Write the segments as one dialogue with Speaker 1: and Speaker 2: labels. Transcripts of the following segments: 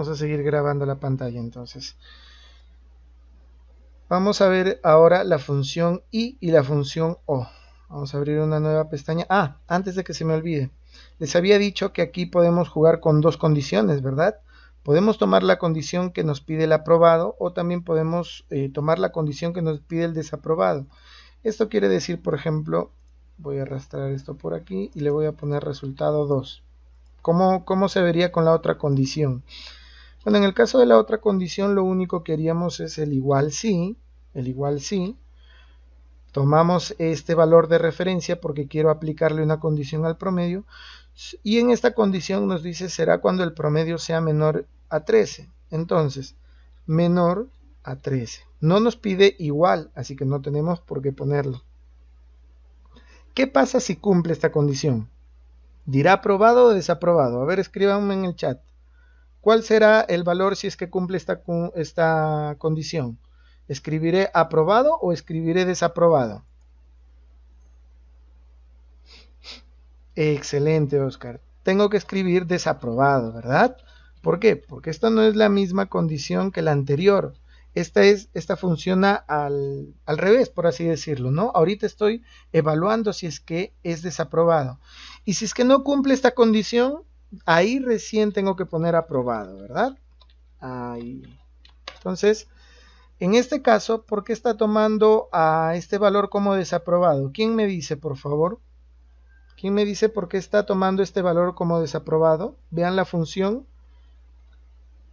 Speaker 1: Vamos a seguir grabando la pantalla entonces. Vamos a ver ahora la función y la función o. Vamos a abrir una nueva pestaña. Antes de que se me olvide, les había dicho que aquí podemos jugar con dos condiciones, ¿verdad? Podemos tomar la condición que nos pide el aprobado o también podemos tomar la condición que nos pide el desaprobado. Esto quiere decir, por ejemplo, voy a arrastrar esto por aquí y le voy a poner resultado 2. ¿Cómo se vería con la otra condición? Bueno, en el caso de la otra condición lo único que haríamos es el igual sí. Tomamos este valor de referencia porque quiero aplicarle una condición al promedio. Y en esta condición nos dice será cuando el promedio sea menor a 13. Entonces, menor a 13. No nos pide igual, así que no tenemos por qué ponerlo. ¿Qué pasa si cumple esta condición? ¿Dirá aprobado o desaprobado? A ver, escríbanme en el chat. ¿Cuál será el valor si es que cumple esta condición? ¿Escribiré aprobado o escribiré desaprobado? Excelente, Oscar. Tengo que escribir desaprobado, ¿verdad? ¿Por qué? Porque esta no es la misma condición que la anterior. Esta funciona al revés, por así decirlo, ¿no? Ahorita estoy evaluando si es que es desaprobado. Y si es que no cumple esta condición, ahí recién tengo que poner aprobado, ¿verdad? Ahí. Entonces, en este caso, ¿por qué está tomando a este valor como desaprobado? ¿Quién me dice, por favor? ¿Quién me dice por qué está tomando este valor como desaprobado? Vean la función.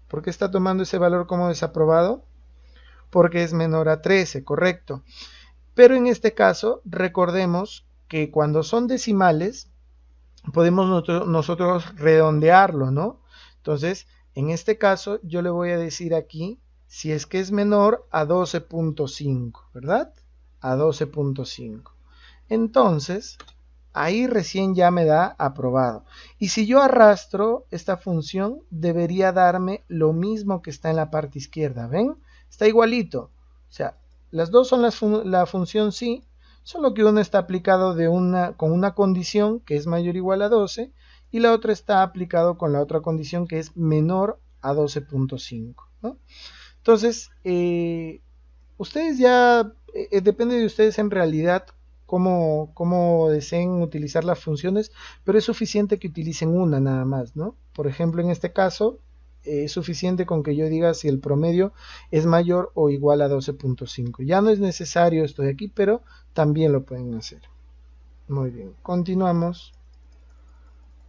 Speaker 1: ¿Por qué está tomando ese valor como desaprobado? Porque es menor a 13, correcto. Pero en este caso, recordemos que cuando son decimales, podemos nosotros redondearlo, ¿no? Entonces, en este caso, yo le voy a decir aquí, si es que es menor a 12.5, ¿verdad? A 12.5. Entonces, ahí recién ya me da aprobado. Y si yo arrastro esta función, debería darme lo mismo que está en la parte izquierda. ¿Ven? Está igualito. O sea, las dos son la función sí, solo que una está aplicado con una condición que es mayor o igual a 12 y la otra está aplicado con la otra condición que es menor a 12.5, ¿no? Entonces, ustedes ya, depende de ustedes en realidad cómo deseen utilizar las funciones, pero es suficiente que utilicen una nada más, ¿no? Por ejemplo, en este caso, es suficiente con que yo diga si el promedio es mayor o igual a 12.5. Ya no es necesario esto de aquí, pero también lo pueden hacer. Muy bien, continuamos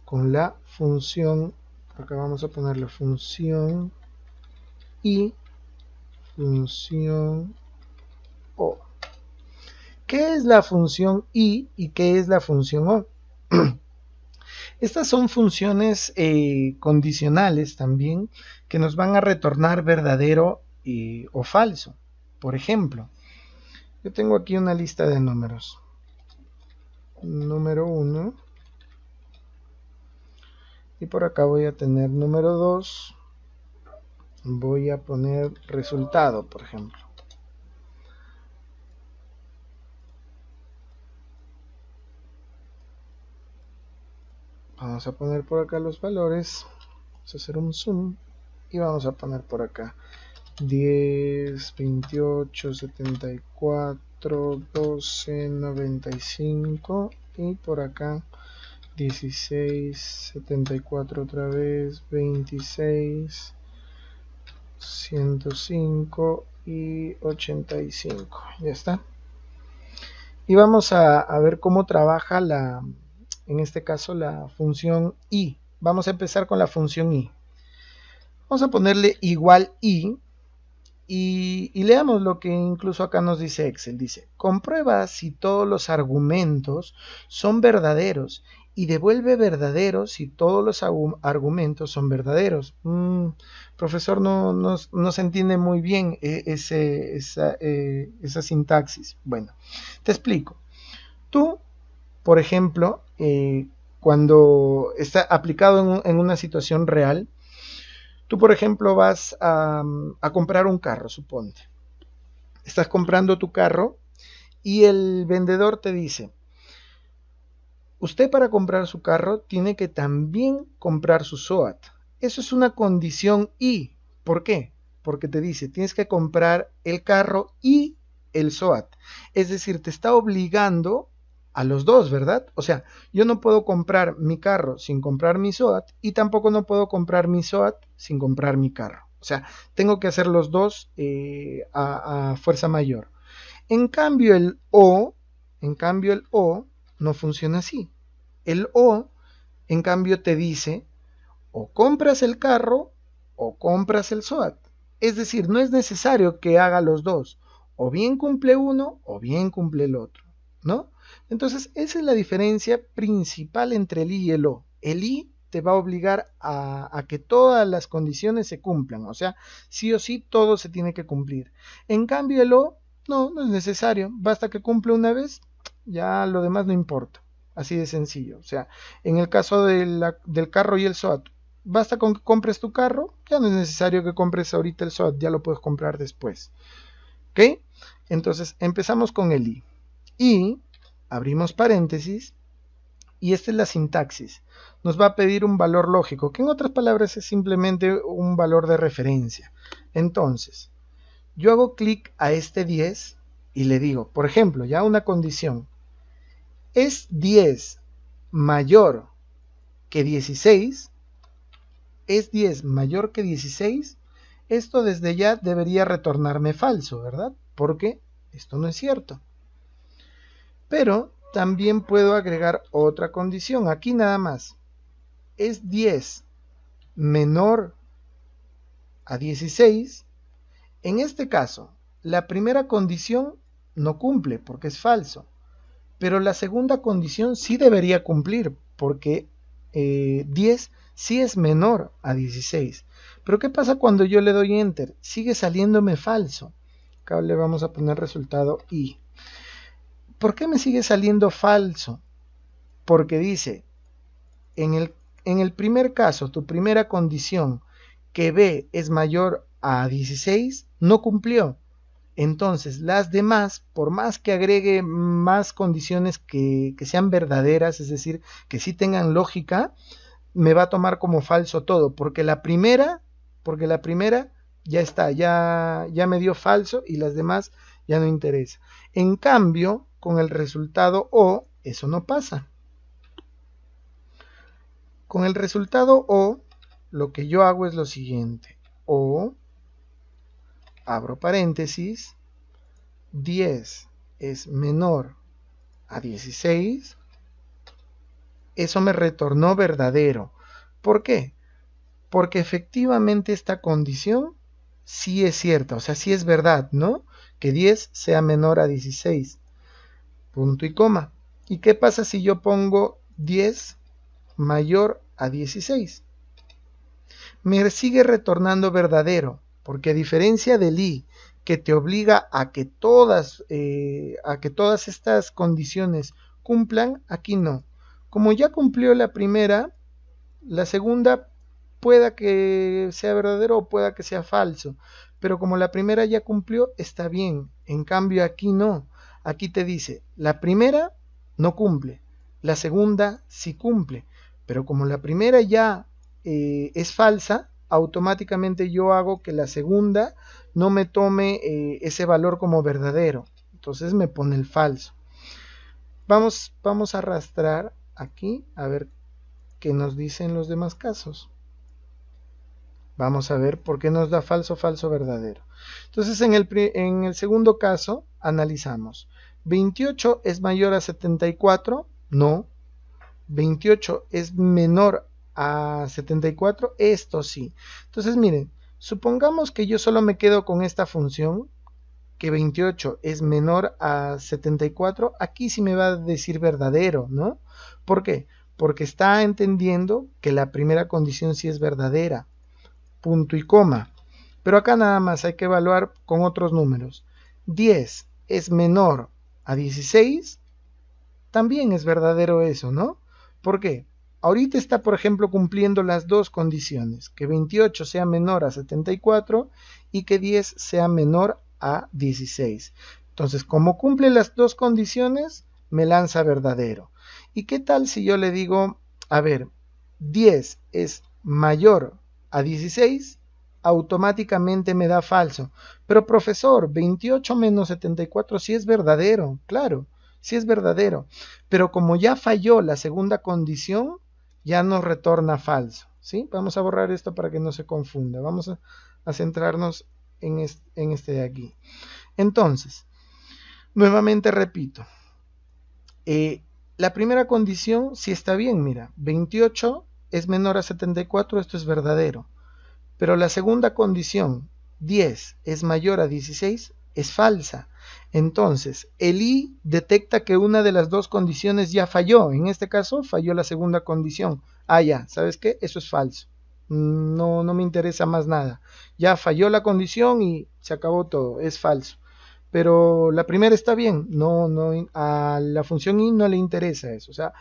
Speaker 1: con la función, acá vamos a poner la función y función o. ¿Qué es la función y qué es la función o? Estas son funciones condicionales también que nos van a retornar verdadero o falso. Por ejemplo, yo tengo aquí una lista de números. Número 1. Y por acá voy a tener número 2. Voy a poner resultado, por ejemplo. Vamos a poner por acá los valores. Vamos a hacer un zoom. Y vamos a poner por acá 10, 28, 74, 12, 95. Y por acá 16, 74 otra vez, 26, 105 y 85. Ya está. Y vamos a ver cómo trabaja en este caso la función i. Vamos a empezar con la función i. Vamos a ponerle igual i y leamos lo que incluso acá nos dice Excel. Dice, comprueba si todos los argumentos son verdaderos y devuelve verdadero si todos los argumentos son verdaderos. Profesor, no se entiende muy bien esa sintaxis. Bueno, te explico. Tú, por ejemplo, cuando está aplicado en una situación real, tú, por ejemplo, vas a comprar un carro, suponte. Estás comprando tu carro y el vendedor te dice, usted para comprar su carro tiene que también comprar su SOAT. Eso es una condición y. ¿Por qué? Porque te dice, tienes que comprar el carro y el SOAT. Es decir, te está obligando a los dos, ¿verdad? O sea, yo no puedo comprar mi carro sin comprar mi SOAT y tampoco no puedo comprar mi SOAT sin comprar mi carro. O sea, tengo que hacer los dos a fuerza mayor. En cambio el O no funciona así. El O, en cambio, te dice o compras el carro o compras el SOAT. Es decir, no es necesario que haga los dos. O bien cumple uno o bien cumple el otro, ¿no? Entonces, esa es la diferencia principal entre el I y el O. El I te va a obligar a que todas las condiciones se cumplan. O sea, sí o sí todo se tiene que cumplir. En cambio, el O no es necesario. Basta que cumple una vez, ya lo demás no importa. Así de sencillo. O sea, en el caso del carro y el SOAT, basta con que compres tu carro, ya no es necesario que compres ahorita el SOAT, ya lo puedes comprar después. ¿Ok? Entonces empezamos con el I. Y abrimos paréntesis y esta es la sintaxis. Nos va a pedir un valor lógico, que en otras palabras es simplemente un valor de referencia. Entonces, yo hago clic a este 10 y le digo, por ejemplo, ya una condición. ¿Es 10 mayor que 16? ¿Es 10 mayor que 16? Esto desde ya debería retornarme falso, ¿verdad? Porque esto no es cierto. Pero también puedo agregar otra condición. Aquí nada más. ¿Es 10 menor a 16? En este caso, la primera condición no cumple porque es falso. Pero la segunda condición sí debería cumplir porque 10 sí es menor a 16. Pero ¿qué pasa cuando yo le doy enter? Sigue saliéndome falso. Acá le vamos a poner resultado I. ¿Por qué me sigue saliendo falso? Porque dice, en el primer caso, tu primera condición, que B es mayor a 16, no cumplió. Entonces, las demás, por más que agregue más condiciones que sean verdaderas, es decir, que sí tengan lógica, me va a tomar como falso todo, porque la primera ya está, ya me dio falso y las demás ya no interesa. En cambio, con el resultado O, eso no pasa. Con el resultado O, lo que yo hago es lo siguiente. O, abro paréntesis, 10 es menor a 16, eso me retornó verdadero. ¿Por qué? Porque efectivamente esta condición sí es cierta, o sea, sí es verdad, ¿no? Que 10 sea menor a 16. Punto y coma. ¿Y qué pasa si yo pongo 10 mayor a 16? Me sigue retornando verdadero, porque a diferencia del I, que te obliga a que todas estas condiciones cumplan, aquí no. Como ya cumplió la primera, la segunda pueda que sea verdadero o pueda que sea falso, pero como la primera ya cumplió, está bien. En cambio aquí no. Aquí te dice, la primera no cumple, la segunda sí cumple, pero como la primera ya es falsa, automáticamente yo hago que la segunda no me tome ese valor como verdadero, entonces me pone el falso. Vamos a arrastrar aquí a ver qué nos dicen los demás casos. Vamos a ver por qué nos da falso, falso, verdadero. Entonces en el segundo caso analizamos. 28 es mayor a 74, no. 28 es menor a 74, esto sí. Entonces miren, supongamos que yo solo me quedo con esta función, que 28 es menor a 74, aquí sí me va a decir verdadero, ¿no? ¿Por qué? Porque está entendiendo que la primera condición sí es verdadera. Punto y coma. Pero acá nada más hay que evaluar con otros números. 10 es menor a 16, también es verdadero eso, ¿no? ¿Por qué? Ahorita está, por ejemplo, cumpliendo las dos condiciones, que 28 sea menor a 74 y que 10 sea menor a 16. Entonces, como cumple las dos condiciones, me lanza verdadero. ¿Y qué tal si yo le digo, a ver, 10 es mayor a 16, automáticamente me da falso. Pero profesor, 28 menos 74 sí es verdadero, claro, sí es verdadero. Pero como ya falló la segunda condición, ya nos retorna falso. ¿Sí? Vamos a borrar esto para que no se confunda. Vamos a centrarnos en este de aquí. Entonces, nuevamente repito. La primera condición sí está bien, mira. 28 es menor a 74, esto es verdadero. Pero la segunda condición, 10 es mayor a 16, es falsa. Entonces, el i detecta que una de las dos condiciones ya falló. En este caso, falló la segunda condición. Ah, ya, ¿sabes qué? Eso es falso. No me interesa más nada. Ya falló la condición y se acabó todo. Es falso. Pero la primera está bien. A la función i no le interesa eso. O sea,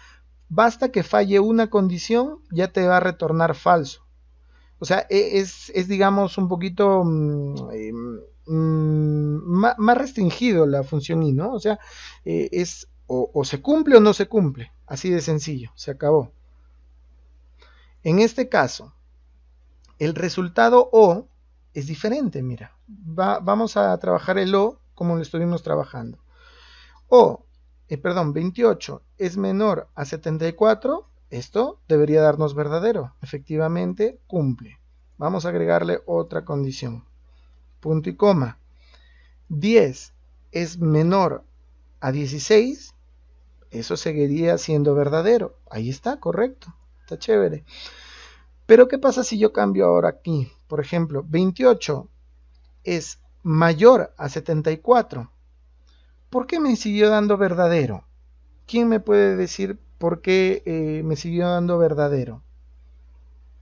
Speaker 1: basta que falle una condición, ya te va a retornar falso. O sea, es digamos, un poquito más restringido la función i, ¿no? O sea, es o se cumple o no se cumple. Así de sencillo, se acabó. En este caso, el resultado o es diferente, mira. Vamos a trabajar el o como lo estuvimos trabajando. O, 28 es menor a 74, esto debería darnos verdadero. Efectivamente, cumple. Vamos a agregarle otra condición. Punto y coma. 10 es menor a 16, eso seguiría siendo verdadero. Ahí está, correcto. Está chévere. Pero ¿qué pasa si yo cambio ahora aquí? Por ejemplo, 28 es mayor a 74. ¿Por qué me siguió dando verdadero? ¿Quién me puede decir por qué me siguió dando verdadero?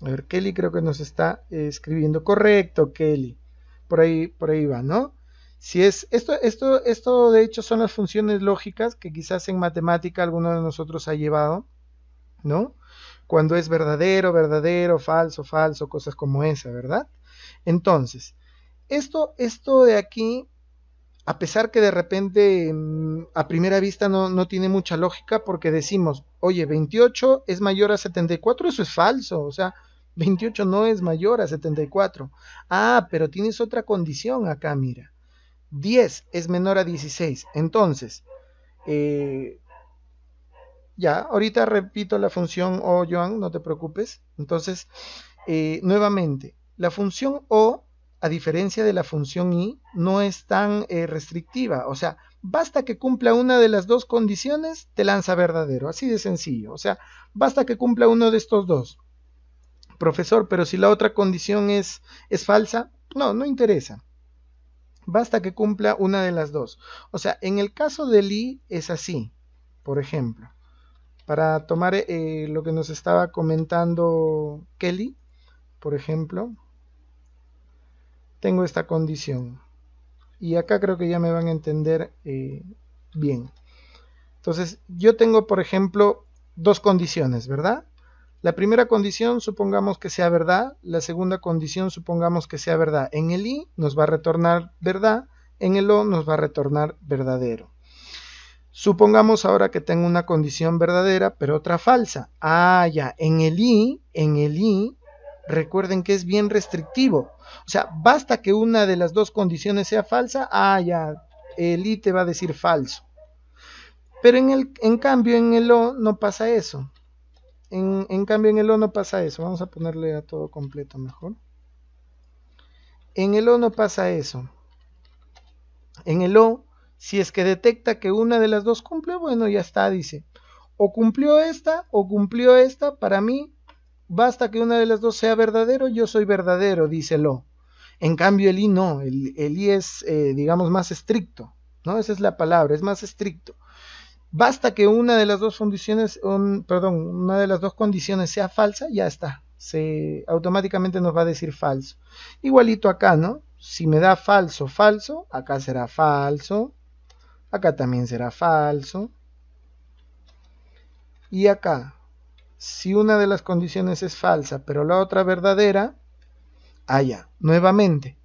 Speaker 1: A ver, Kelly creo que nos está escribiendo. Correcto, Kelly. Por ahí va, ¿no? Si es esto de hecho son las funciones lógicas que quizás en matemática alguno de nosotros ha llevado, ¿no? Cuando es verdadero, verdadero, falso, falso, cosas como esa, ¿verdad? Entonces, esto de aquí, a pesar que de repente a primera vista no tiene mucha lógica, porque decimos, oye, 28 es mayor a 74, eso es falso, o sea, 28 no es mayor a 74. Ah, pero tienes otra condición acá, mira. 10 es menor a 16. Entonces, ya, ahorita repito la función o, Joan, no te preocupes. Entonces, nuevamente, la función o, a diferencia de la función i, no es tan restrictiva. O sea, basta que cumpla una de las dos condiciones, te lanza verdadero. Así de sencillo. O sea, basta que cumpla uno de estos dos. Profesor, pero si la otra condición es falsa, no interesa. Basta que cumpla una de las dos. O sea, en el caso del i es así, por ejemplo. Para tomar lo que nos estaba comentando Kelly, por ejemplo, tengo esta condición. Y acá creo que ya me van a entender bien. Entonces, yo tengo, por ejemplo, dos condiciones, ¿verdad? La primera condición supongamos que sea verdad, la segunda condición supongamos que sea verdad. En el i nos va a retornar verdad, en el o nos va a retornar verdadero. Supongamos ahora que tengo una condición verdadera, pero otra falsa. Ah, ya, en el i, recuerden que es bien restrictivo. O sea, basta que una de las dos condiciones sea falsa, ah, ya, el i te va a decir falso. Pero en cambio en el o no pasa eso. En cambio en el o no pasa eso. Vamos a ponerle a todo completo mejor. En el o no pasa eso. En el o, si es que detecta que una de las dos cumple, bueno, ya está, dice. O cumplió esta, para mí, basta que una de las dos sea verdadero, yo soy verdadero, dice el o. En cambio el i no, el i es, digamos, más estricto, ¿no? Esa es la palabra, es más estricto. Basta que una de las dos condiciones, una de las dos condiciones sea falsa, ya está. Automáticamente nos va a decir falso. Igualito acá, ¿no? Si me da falso, falso, acá será falso. Acá también será falso. Y acá, si una de las condiciones es falsa, pero la otra verdadera, ya, nuevamente,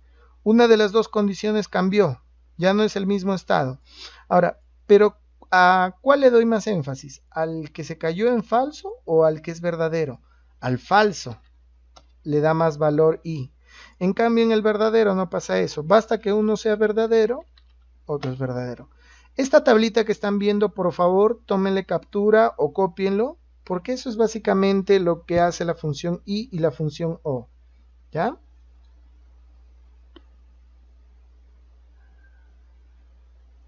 Speaker 1: una de las dos condiciones cambió. Ya no es el mismo estado. Ahora, pero ¿a cuál le doy más énfasis? ¿Al que se cayó en falso o al que es verdadero? Al falso. le da más valor i. En cambio en el verdadero no pasa eso, basta que uno sea verdadero, otro es verdadero. Esta tablita que están viendo, por favor, tómenle captura o cópienlo, porque eso es básicamente lo que hace la función i y la función o, ¿ya?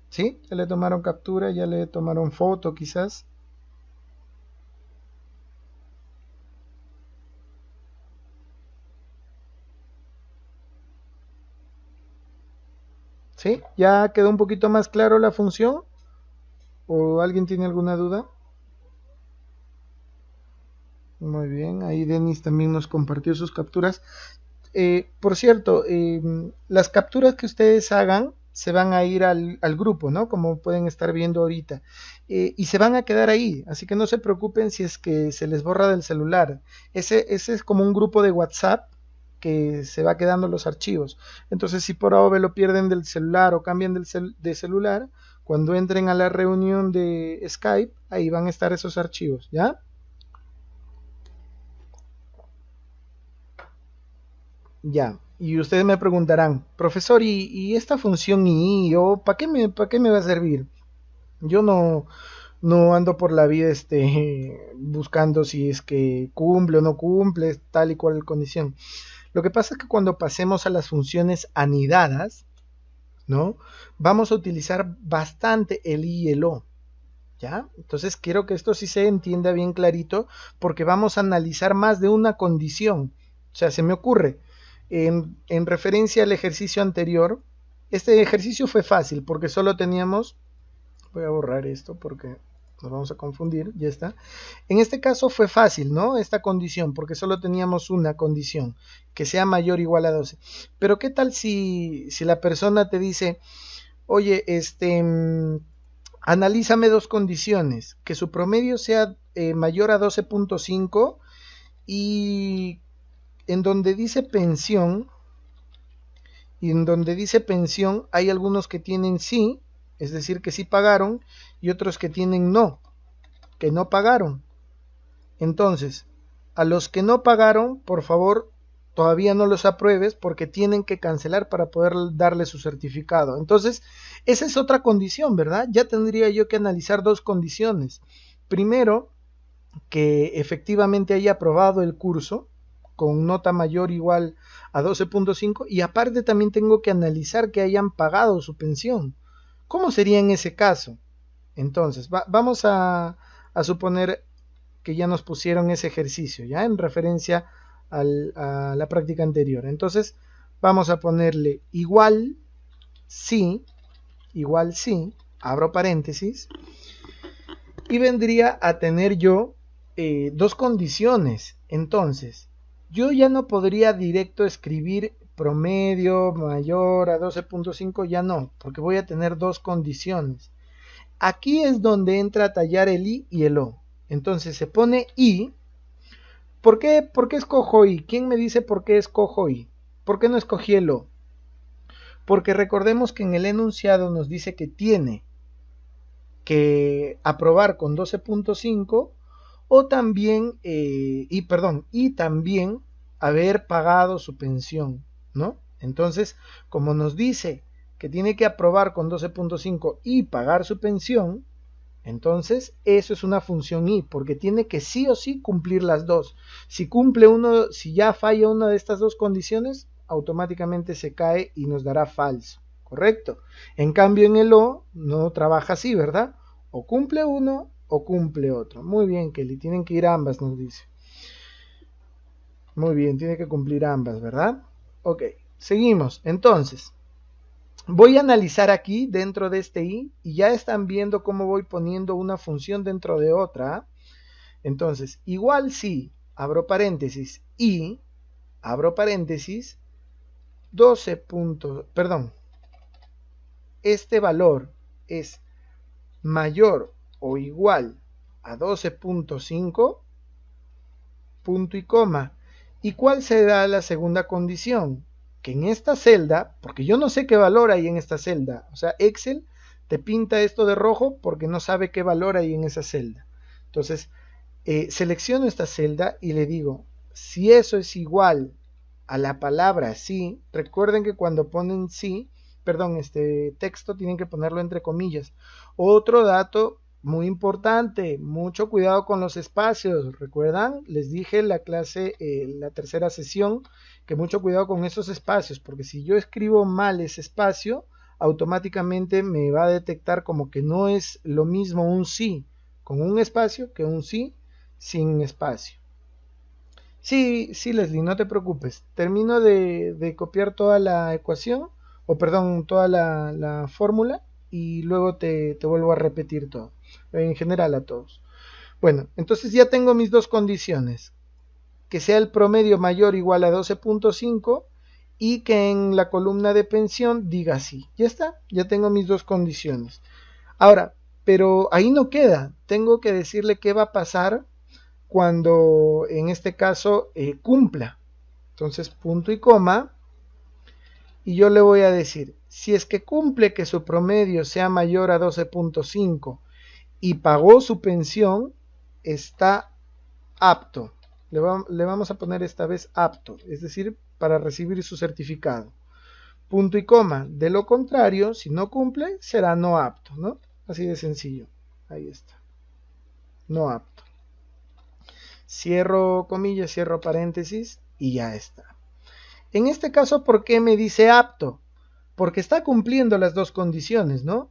Speaker 1: ¿Sí? Ya le tomaron captura, ya le tomaron foto quizás. ¿Sí? ¿Ya quedó un poquito más claro la función? ¿O alguien tiene alguna duda? Muy bien, ahí Denis también nos compartió sus capturas. Por cierto, las capturas que ustedes hagan se van a ir al grupo, ¿no? Como pueden estar viendo ahorita. Y se van a quedar ahí, así que no se preocupen si es que se les borra del celular. Ese es como un grupo de WhatsApp que se va quedando los archivos. Entonces, si por ahora lo pierden del celular o cambian de celular, cuando entren a la reunión de Skype, ahí van a estar esos archivos, ¿ya? Ya, y ustedes me preguntarán, profesor, ¿y esta función i o para qué me va a servir? Yo no ando por la vida buscando si es que cumple o no cumple tal y cual condición. Lo que pasa es que cuando pasemos a las funciones anidadas, ¿no? Vamos a utilizar bastante el i y el o, ¿ya? Entonces quiero que esto sí se entienda bien clarito porque vamos a analizar más de una condición. O sea, se me ocurre, en referencia al ejercicio anterior, este ejercicio fue fácil porque solo teníamos, voy a borrar esto porque nos vamos a confundir, ya está. En este caso fue fácil, ¿no? Esta condición, porque solo teníamos una condición, que sea mayor o igual a 12. Pero ¿qué tal si la persona te dice, oye, analízame dos condiciones, que su promedio sea mayor a 12.5 y en donde dice pensión, hay algunos que tienen sí, es decir, que sí pagaron, y otros que tienen no, que no pagaron. Entonces, a los que no pagaron, por favor, todavía no los apruebes porque tienen que cancelar para poder darle su certificado. Entonces, esa es otra condición, ¿verdad? Ya tendría yo que analizar dos condiciones. Primero, que efectivamente haya aprobado el curso con nota mayor o igual a 12.5 y aparte también tengo que analizar que hayan pagado su pensión. ¿Cómo sería en ese caso? Entonces, vamos a suponer que ya nos pusieron ese ejercicio, ya en referencia a la práctica anterior. Entonces, vamos a ponerle igual sí, abro paréntesis, y vendría a tener yo dos condiciones. Entonces, yo ya no podría directo escribir promedio mayor a 12.5, ya no, porque voy a tener dos condiciones. Aquí es donde entra a tallar el i y el o. Entonces se pone i. ¿Por qué escojo i? ¿Quién me dice por qué escojo i? ¿Por qué no escogí el o? Porque recordemos que en el enunciado nos dice que tiene que aprobar con 12.5 o también, y también haber pagado su pensión, ¿no? Entonces, como nos dice que tiene que aprobar con 12.5 y pagar su pensión, entonces eso es una función i, porque tiene que sí o sí cumplir las dos. Si cumple uno, si ya falla una de estas dos condiciones, automáticamente se cae y nos dará falso, ¿correcto? En cambio en el o no trabaja así, ¿verdad? O cumple uno o cumple otro. Muy bien, Kelly, tienen que ir ambas, nos dice. Muy bien, tiene que cumplir ambas, ¿verdad? Ok, seguimos. Entonces, voy a analizar aquí dentro de este i y ya están viendo cómo voy poniendo una función dentro de otra. Entonces, igual si, abro paréntesis, y, abro paréntesis, 12 puntos, perdón, este valor es mayor o igual a 12.5, punto y coma. ¿Y cuál será la segunda condición? Que en esta celda, porque yo no sé qué valor hay en esta celda, o sea, Excel te pinta esto de rojo porque no sabe qué valor hay en esa celda. Entonces, selecciono esta celda y le digo, si eso es igual a la palabra sí, recuerden que cuando ponen sí, perdón, este texto tienen que ponerlo entre comillas. Otro dato muy importante, mucho cuidado con los espacios. ¿Recuerdan? Les dije en la clase, la tercera sesión, que mucho cuidado con esos espacios, porque si yo escribo mal ese espacio, automáticamente me va a detectar como que no es lo mismo un sí con un espacio que un sí sin espacio. Sí, sí, Leslie, no te preocupes. Termino de copiar toda la ecuación, o perdón, toda la fórmula, y luego te vuelvo a repetir todo, en general a todos. Bueno, entonces ya tengo mis dos condiciones. Que sea el promedio mayor o igual a 12.5 y que en la columna de pensión diga sí. Ya está, ya tengo mis dos condiciones. Ahora, pero ahí no queda. Tengo que decirle qué va a pasar cuando en este caso cumpla. Entonces punto y coma, y yo le voy a decir, si es que cumple que su promedio sea mayor a 12.5 y pagó su pensión, está apto. Le vamos a poner esta vez apto, es decir, para recibir su certificado. Punto y coma. De lo contrario, si no cumple, será no apto, ¿no? Así de sencillo. Ahí está. No apto. Cierro comillas, cierro paréntesis y ya está. En este caso, ¿por qué me dice apto? Porque está cumpliendo las dos condiciones, ¿no?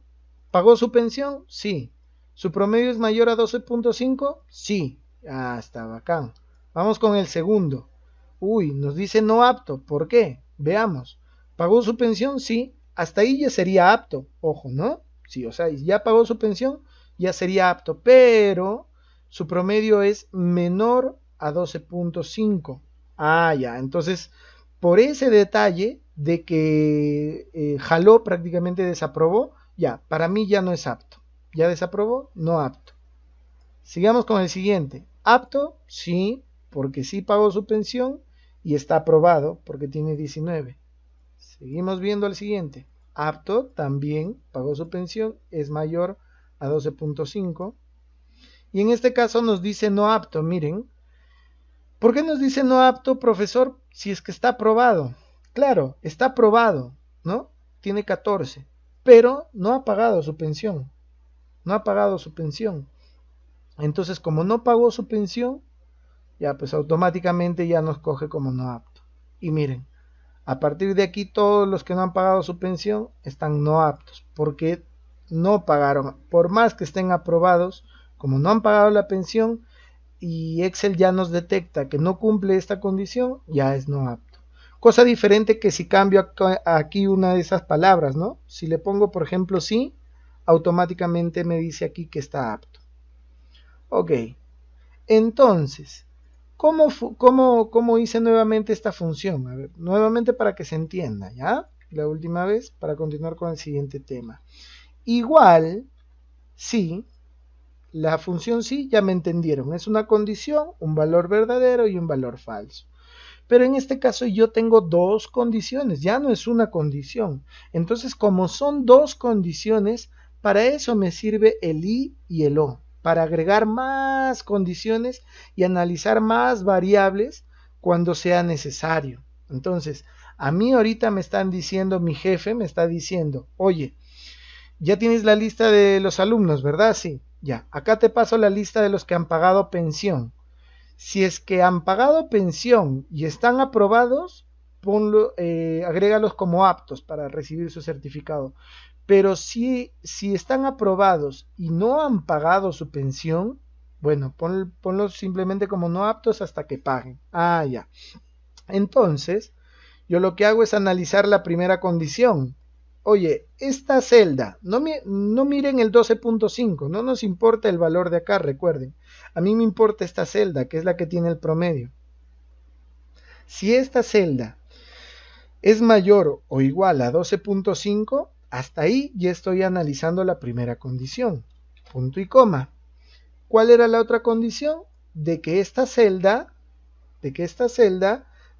Speaker 1: ¿Pagó su pensión? Sí. ¿Su promedio es mayor a 12.5? Sí. Ah, está bacán. Vamos con el segundo. Uy, nos dice no apto. ¿Por qué? Veamos. ¿Pagó su pensión? Sí. Hasta ahí ya sería apto. Ojo, ¿no? Sí, o sea, ya pagó su pensión, ya sería apto. Pero su promedio es menor a 12.5. Ah, ya. Entonces, por ese detalle de que jaló, prácticamente desaprobó, ya, para mí ya no es apto. Ya desaprobó, no apto. Sigamos con el siguiente. Apto, sí, porque sí pagó su pensión y está aprobado porque tiene 19. Seguimos viendo el siguiente. Apto, también pagó su pensión, es mayor a 12.5. Y en este caso nos dice no apto, miren. ¿Por qué nos dice no apto, profesor? Si es que está aprobado. Claro, está aprobado, ¿no? Tiene 14, pero no ha pagado su pensión. No ha pagado su pensión. Entonces, como no pagó su pensión, ya pues automáticamente ya nos coge como no apto. Y miren, a partir de aquí todos los que no han pagado su pensión están no aptos, porque no pagaron. Por más que estén aprobados, como no han pagado la pensión, y Excel ya nos detecta que no cumple esta condición, ya es no apto. Cosa diferente que si cambio aquí una de esas palabras, ¿no? Si le pongo, por ejemplo, sí, automáticamente me dice aquí que está apto. Ok, entonces, ¿cómo hice nuevamente esta función? A ver, nuevamente para que se entienda, ¿ya? La última vez para continuar con el siguiente tema. Igual, sí. La función sí, ya me entendieron, es una condición, un valor verdadero y un valor falso. Pero en este caso yo tengo dos condiciones, ya no es una condición. Entonces, como son dos condiciones, para eso me sirve el i y el o, para agregar más condiciones y analizar más variables cuando sea necesario. Entonces, a mí ahorita me están diciendo, mi jefe me está diciendo, oye, ya tienes la lista de los alumnos, ¿verdad? Sí. Ya, acá te paso la lista de los que han pagado pensión. Si es que han pagado pensión y están aprobados, agrégalos como aptos para recibir su certificado. Pero si están aprobados y no han pagado su pensión, bueno, ponlos simplemente como no aptos hasta que paguen. Ah, ya. Entonces, yo lo que hago es analizar la primera condición. Oye, esta celda, no miren el 12.5, no nos importa el valor de acá, recuerden. A mí me importa esta celda, que es la que tiene el promedio. Si esta celda es mayor o igual a 12.5, hasta ahí ya estoy analizando la primera condición. Punto y coma. ¿Cuál era la otra condición? De que esta celda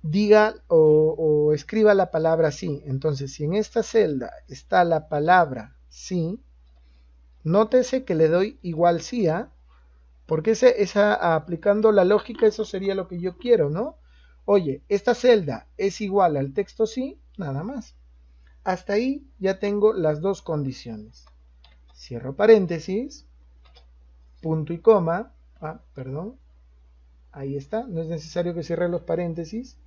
Speaker 1: diga o escriba la palabra sí. Entonces, si en esta celda está la palabra sí, nótese que le doy igual sí, Porque aplicando la lógica, eso sería lo que yo quiero, ¿no? Oye, esta celda es igual al texto sí, nada más. Hasta ahí ya tengo las dos condiciones. Cierro paréntesis, punto y coma. Perdón. Ahí está, no es necesario que cierre los paréntesis.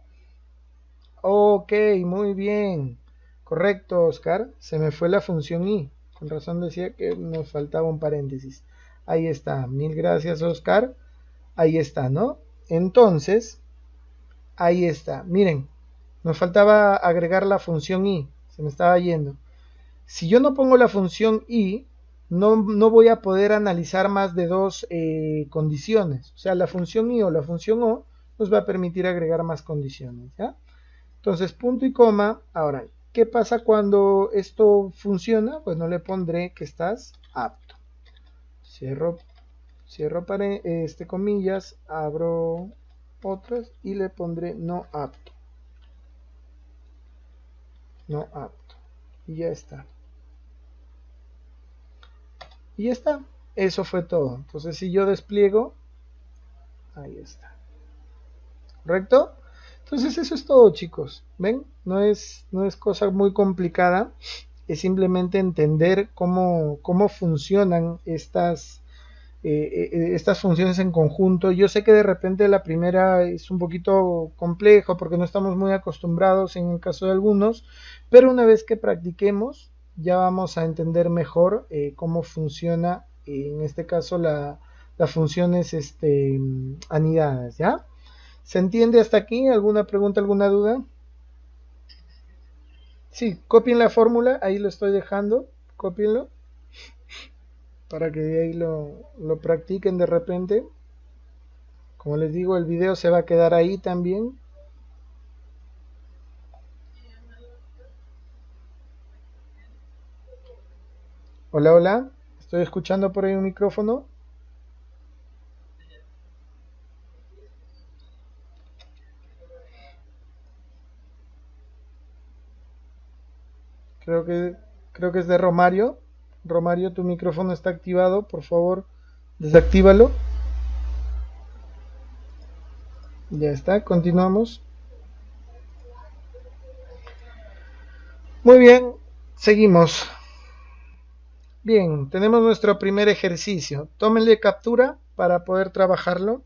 Speaker 1: Ok, muy bien. Correcto, Oscar. Se me fue la función i. Con razón decía que nos faltaba un paréntesis. Ahí está. Mil gracias, Oscar. Ahí está, ¿no? Entonces, ahí está. Miren, nos faltaba agregar la función i. Se me estaba yendo. Si yo no pongo la función i, no voy a poder analizar más de dos condiciones. O sea, la función i o la función o nos va a permitir agregar más condiciones, ¿ya? Entonces, punto y coma. Ahora, ¿qué pasa cuando esto funciona? Pues no le pondré que estás apto. Cierro comillas, abro otras y le pondré no apto. No apto. Y ya está. Y ya está. Eso fue todo. Entonces, si yo despliego, ahí está. ¿Correcto? Entonces, eso es todo, chicos. ¿Ven? No es cosa muy complicada. Es simplemente entender cómo funcionan estas funciones en conjunto. Yo sé que de repente la primera es un poquito complejo porque no estamos muy acostumbrados en el caso de algunos, pero una vez que practiquemos ya vamos a entender mejor cómo funciona en este caso las funciones anidadas, ¿ya? ¿Se entiende hasta aquí? ¿Alguna pregunta, alguna duda? Sí, copien la fórmula, ahí lo estoy dejando, copienlo para que de ahí lo practiquen de repente. Como les digo, el video se va a quedar ahí también. Hola, hola. Estoy escuchando por ahí un micrófono. Creo que, creo que es de Romario. Romario, tu micrófono está activado. Por favor, desactívalo. Ya está, continuamos. Muy bien, seguimos. Bien, tenemos nuestro primer ejercicio. Tómenle captura para poder trabajarlo.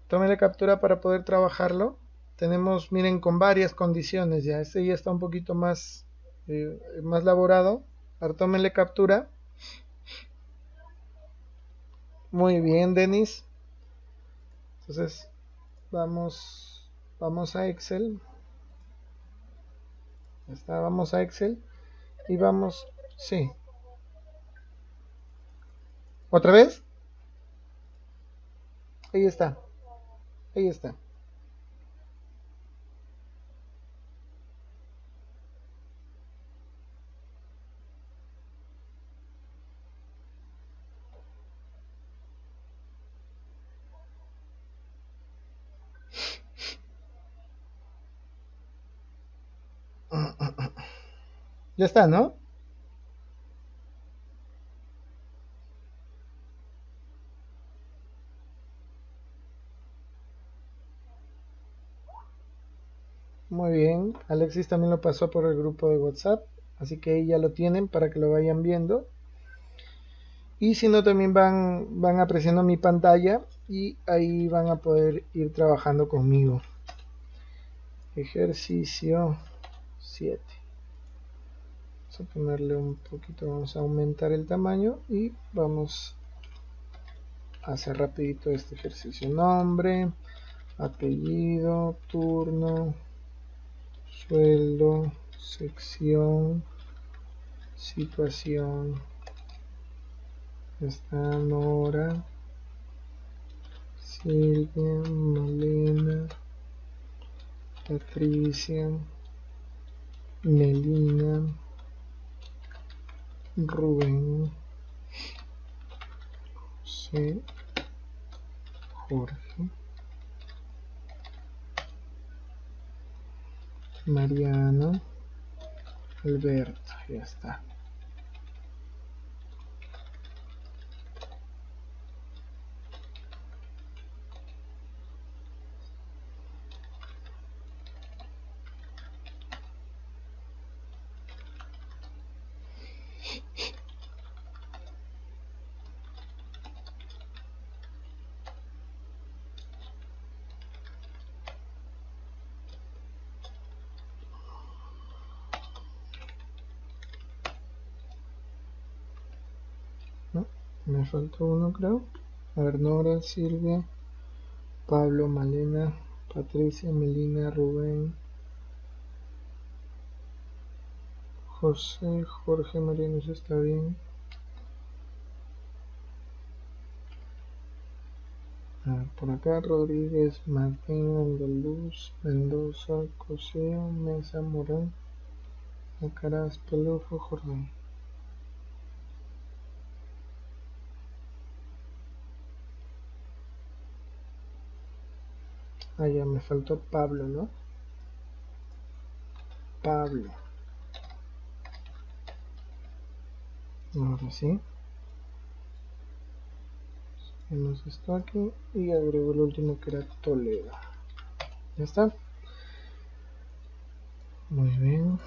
Speaker 1: Tómenle captura para poder trabajarlo. Tenemos, miren, con varias condiciones ya. Este ya está un poquito más elaborado. Ahora tómenle captura. Muy bien, Denis. Entonces, vamos a Excel. Ya está, vamos a Excel. Y vamos, sí. ¿Otra vez? Ahí está. Ahí está. Ya está, ¿no? Muy bien. Alexis también lo pasó por el grupo de WhatsApp. Así que ahí ya lo tienen para que lo vayan viendo. Y si no, también van apreciando mi pantalla y ahí van a poder ir trabajando conmigo. Ejercicio 7. Vamos a ponerle un poquito, vamos a aumentar el tamaño y vamos a hacer rapidito este ejercicio. Nombre, apellido, turno, sueldo, sección, situación. Está Nora, Silvia, Malena, Patricia, Melina, Rubén, José, Jorge, Mariana, Alberto. Ya está. Me faltó uno, creo. A ver, Nora, Silvia, Pablo, Malena, Patricia, Melina, Rubén, José, Jorge, Mariano, eso está bien. A ver, por acá, Rodríguez, Martín, Andaluz, Mendoza, Cosío, Mesa, Morán, Alcaraz, Pelufo, Jordán. Ah, ya me faltó Pablo, ¿no? Pablo. Ahora sí. Tenemos esto aquí y agrego el último que era Toledo. Ya está. Muy bien.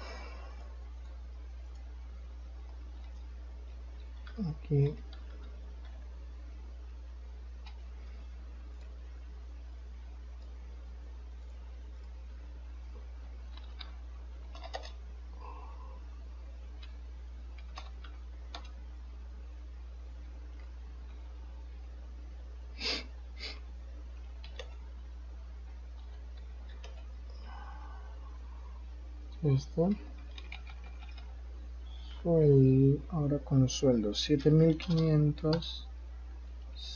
Speaker 1: Aquí. Ya está. Ahora con los sueldos. 7.500,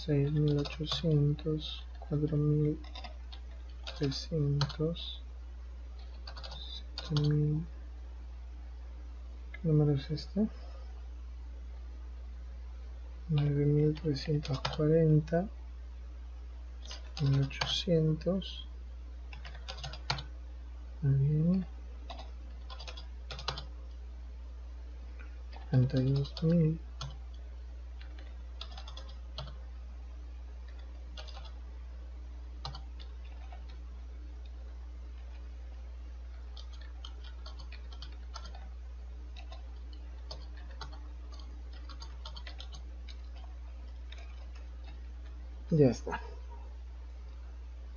Speaker 1: 6.800, 4.300, 7.000. ¿Qué número es este? 9.340, 1.800. Muy bien. 42.000. Ya está.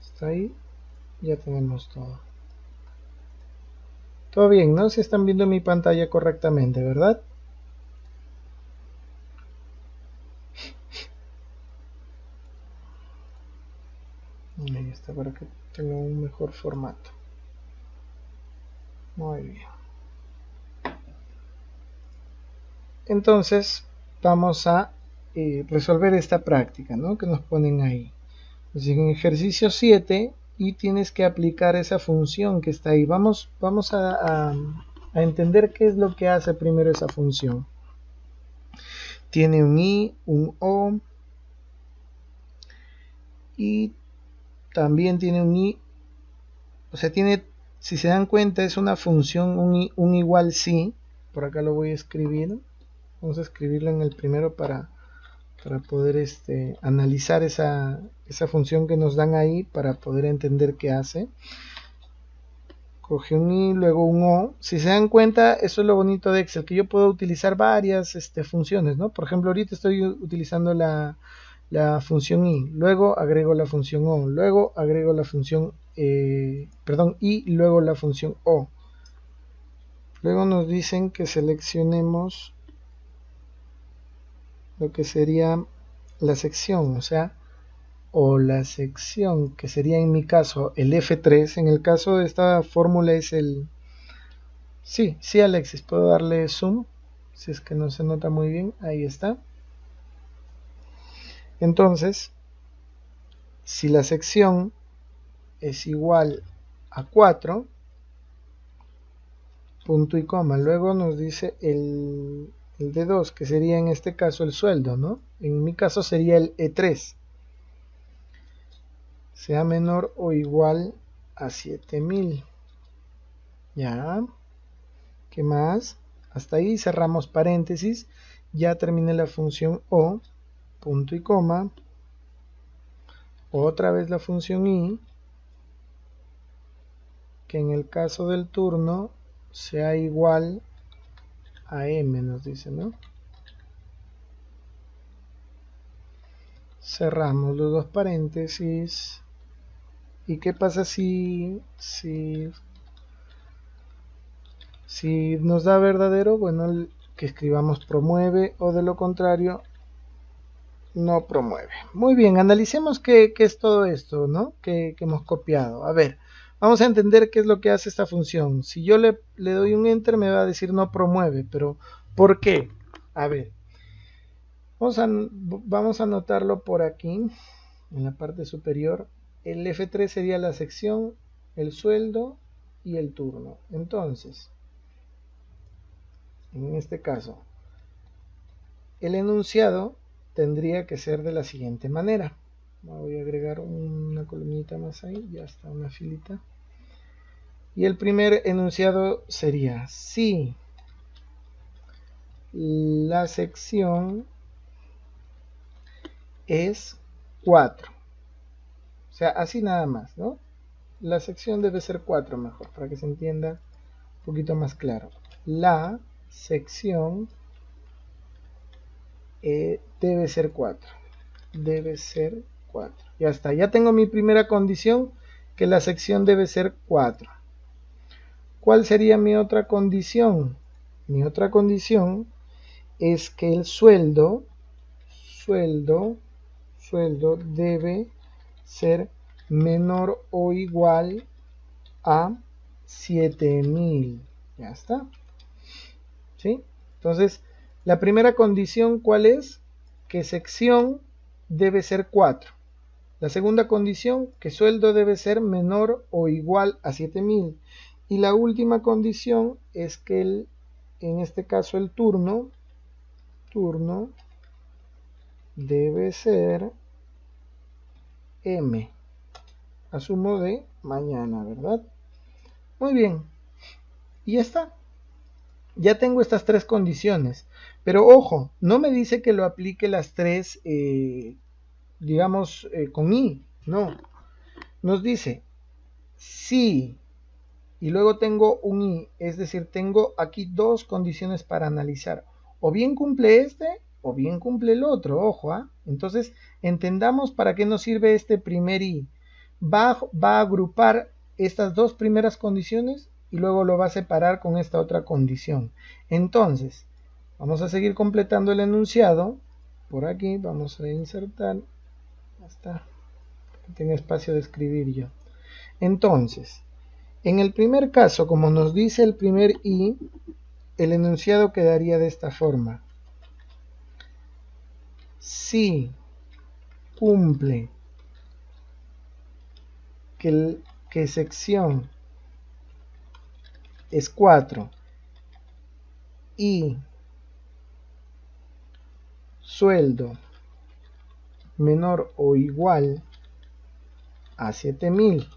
Speaker 1: Está ahí. Ya tenemos todo. Todo bien, ¿no? Si están viendo mi pantalla correctamente, ¿verdad? Ahí está, para que tenga un mejor formato. Muy bien. Entonces, vamos a resolver esta práctica, ¿no? Que nos ponen ahí. Así que en ejercicio 7 y tienes que aplicar esa función que está ahí. Vamos a entender qué es lo que hace primero esa función. Tiene un i, un o y también tiene un i. O sea, tiene, si se dan cuenta, es una función, un igual sí. Por acá lo voy a escribir. Vamos a escribirlo en el primero para poder analizar esa función que nos dan ahí, para poder entender qué hace. Coge un i, luego un o. Si se dan cuenta, eso es lo bonito de Excel, que yo puedo utilizar varias funciones, ¿no? Por ejemplo, ahorita estoy utilizando la función i, luego agrego la función o, luego agrego la función y luego la función o. Luego nos dicen que seleccionemos lo que sería la sección, o la sección, que sería en mi caso el F3. En el caso de esta fórmula es el... Sí, Alexis, puedo darle zoom, si es que no se nota muy bien. Ahí está. Entonces, si la sección es igual a 4, punto y coma, luego nos dice el D2, que sería en este caso el sueldo, ¿no? En mi caso sería el E3, sea menor o igual a 7.000. Ya, ¿qué más? Hasta ahí cerramos paréntesis. Ya terminé la función o, punto y coma, otra vez la función i, que en el caso del turno sea igual a m, nos dice, ¿no? Cerramos los dos paréntesis. ¿Y qué pasa si nos da verdadero? Bueno, que escribamos promueve, o de lo contrario no promueve. Muy bien, analicemos qué es todo esto, ¿no? Que hemos copiado. A ver, vamos a entender qué es lo que hace esta función. Si yo le doy un enter me va a decir no promueve, pero ¿por qué? A ver, vamos a anotarlo por aquí, en la parte superior. El F3 sería la sección, el sueldo y el turno. Entonces, en este caso, el enunciado tendría que ser de la siguiente manera. Voy a agregar una columnita más ahí, ya está, una filita. Y el primer enunciado sería: si la sección es 4. O sea, así nada más, ¿no? La sección debe ser 4 mejor, para que se entienda un poquito más claro. La sección debe ser 4. Debe ser 4. Ya está, ya tengo mi primera condición, que la sección debe ser 4. ¿Cuál sería mi otra condición? Mi otra condición es que el sueldo debe ser menor o igual a 7000. Ya está. ¿Sí? Entonces, la primera condición, ¿cuál es? Que sección debe ser 4. La segunda condición, que sueldo debe ser menor o igual a 7000. Y la última condición es que en este caso el turno debe ser M. Asumo de mañana, ¿verdad? Muy bien. Y ya está. Ya tengo estas tres condiciones. Pero ojo, no me dice que lo aplique las tres, digamos, con I. No. Nos dice si, y luego tengo un I. Es decir, tengo aquí dos condiciones para analizar. O bien cumple este, o bien cumple el otro. Ojo, ¿ah? Entonces, entendamos para qué nos sirve este primer I. Va a agrupar estas dos primeras condiciones y luego lo va a separar con esta otra condición. Entonces, vamos a seguir completando el enunciado. Por aquí vamos a insertar. Ya está. Tengo espacio de escribir yo. Entonces, en el primer caso, como nos dice el primer I, el enunciado quedaría de esta forma. Si cumple que sección es 4 y sueldo menor o igual a 7000,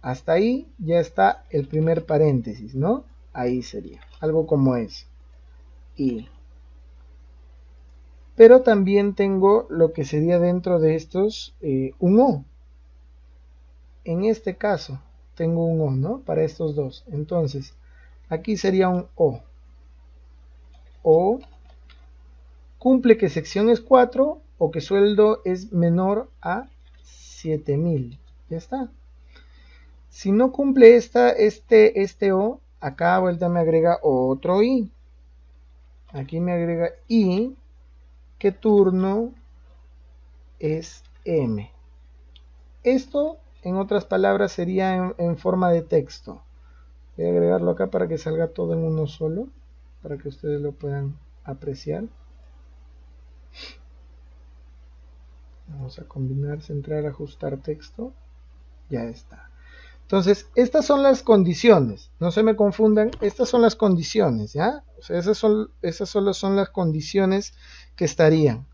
Speaker 1: hasta ahí ya está el primer paréntesis, ¿no? Ahí sería algo como es. Y pero también tengo lo que sería dentro de estos un O. En este caso tengo un O, ¿no? Para estos dos. Entonces, aquí sería un O. O cumple que sección es 4 o que sueldo es menor a 7000. Ya está. Si no cumple este O, acá vuelta me agrega otro I. Aquí me agrega I, que turno es M. Esto, en otras palabras, sería en forma de texto. Voy a agregarlo acá para que salga todo en uno solo, para que ustedes lo puedan apreciar. Vamos a combinar, centrar, ajustar texto. Ya está. Entonces, estas son las condiciones. No se me confundan, estas son las condiciones, ¿ya? O sea, esas solo son las condiciones que estarían.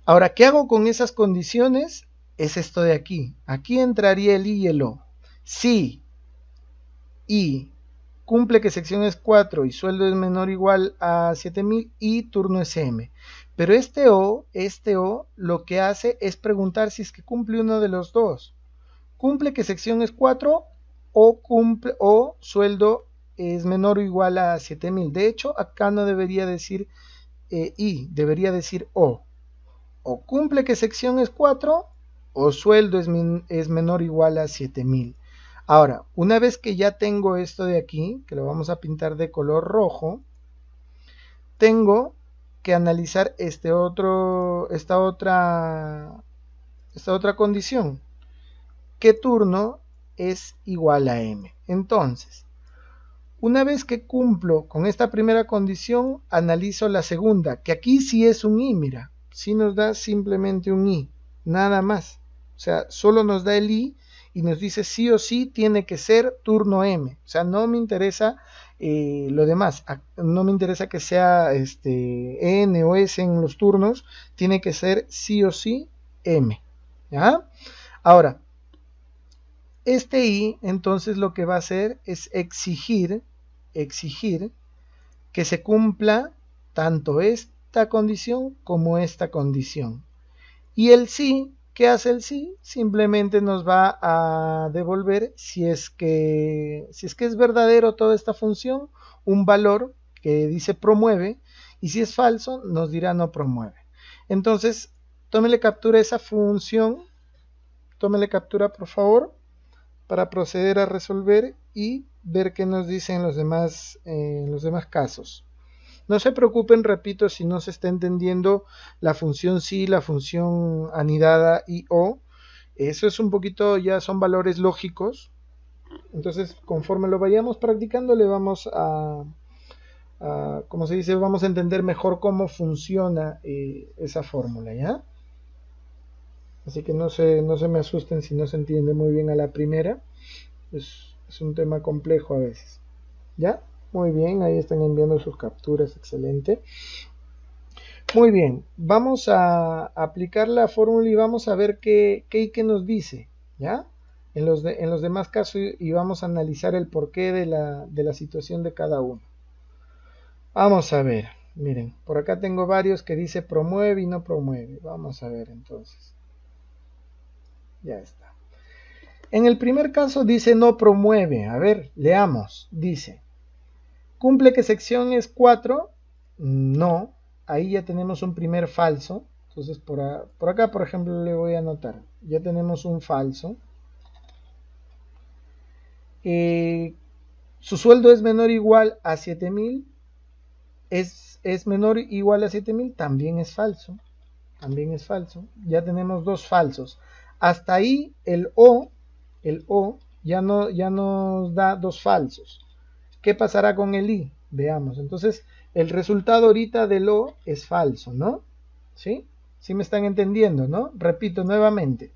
Speaker 1: Ahora, ¿qué hago con esas condiciones? Es esto de aquí. Aquí entraría el I y el O. Si I cumple que sección es 4 y sueldo es menor o igual a 7000 y turno es M. Pero este O lo que hace es preguntar si es que cumple uno de los dos. Cumple que sección es 4 o sueldo es menor o igual a 7000. De hecho, acá no debería decir I, debería decir O. O cumple que sección es 4 o sueldo es menor o igual a 7000. Ahora, una vez que ya tengo esto de aquí, que lo vamos a pintar de color rojo, tengo que analizar esta otra condición. ¿Qué turno es igual a m? Entonces, una vez que cumplo con esta primera condición, analizo la segunda, que aquí sí es un i, mira, sí nos da simplemente un i, nada más. O sea, solo nos da el i y nos dice sí o sí tiene que ser turno m. O sea, no me interesa lo demás, no me interesa que sea n o s en los turnos, tiene que ser sí o sí m. ¿Ya? Ahora, este i entonces lo que va a hacer es exigir que se cumpla tanto esta condición como esta condición. Y el sí, ¿qué hace el sí? Simplemente nos va a devolver, si es que es verdadero toda esta función, un valor que dice promueve, y si es falso, nos dirá no promueve. Entonces, tómele captura a esa función, tómele captura por favor, para proceder a resolver y ver qué nos dicen los demás casos. No se preocupen, repito, si no se está entendiendo la función sí, la función anidada y o. Eso es un poquito, ya son valores lógicos. Entonces, conforme lo vayamos practicando, le vamos como se dice, vamos a entender mejor cómo funciona esa fórmula, ¿ya? Así que no se me asusten si no se entiende muy bien a la primera. Es un tema complejo a veces. ¿Ya? Muy bien, ahí están enviando sus capturas, excelente. Muy bien, vamos a aplicar la fórmula y vamos a ver qué nos dice, ¿ya? En los demás casos, y vamos a analizar el porqué de la situación de cada uno. Vamos a ver, miren, por acá tengo varios que dice promueve y no promueve. Vamos a ver entonces. Ya está. En el primer caso dice no promueve. A ver, leamos. Dice, ¿cumple que sección es 4? No. Ahí ya tenemos un primer falso. Entonces por acá, por ejemplo, le voy a anotar. Ya tenemos un falso. Su sueldo es menor o igual a 7.000. ¿Es menor o igual a 7.000? También es falso. También es falso. Ya tenemos dos falsos. Hasta ahí el O ya nos da dos falsos. ¿Qué pasará con el I? Veamos. Entonces, el resultado ahorita del O es falso, ¿no? ¿Sí? ¿Sí me están entendiendo, no? Repito nuevamente.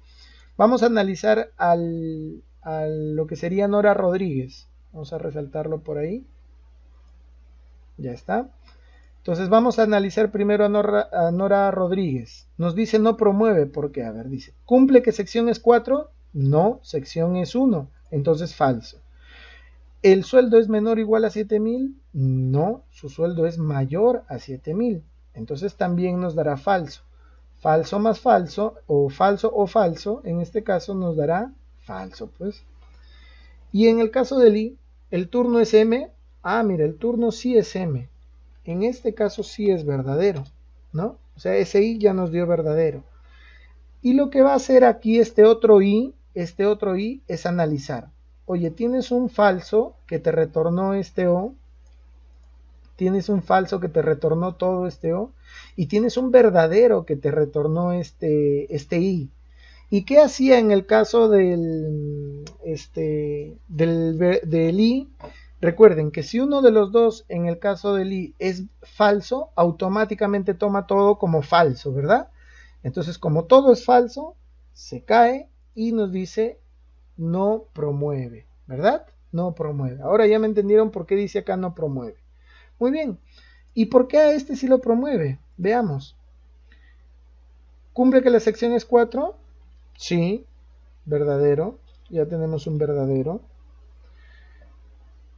Speaker 1: Vamos a analizar a lo que sería Nora Rodríguez. Vamos a resaltarlo por ahí. Ya está. Entonces vamos a analizar primero a Nora Rodríguez. Nos dice no promueve, ¿por qué? A ver, dice, ¿cumple que sección es 4? No, sección es 1, entonces falso. ¿El sueldo es menor o igual a 7.000? No, su sueldo es mayor a 7.000, entonces también nos dará falso. Falso más falso, o falso, en este caso nos dará falso, pues. Y en el caso del I, ¿el turno es M? Ah, mira, el turno sí es M. En este caso sí es verdadero, ¿no? O sea, ese i ya nos dio verdadero. Y lo que va a hacer aquí este otro i es analizar. Oye, tienes un falso que te retornó este o, tienes un falso que te retornó todo este o, y tienes un verdadero que te retornó este i. ¿Y qué hacía en el caso del i? Recuerden que si uno de los dos, en el caso del i, es falso, automáticamente toma todo como falso, ¿verdad? Entonces, como todo es falso, se cae y nos dice no promueve, ¿verdad? No promueve. Ahora ya me entendieron por qué dice acá no promueve. Muy bien. ¿Y por qué a este sí lo promueve? Veamos. ¿Cumple que la sección es 4? Sí, verdadero. Ya tenemos un verdadero.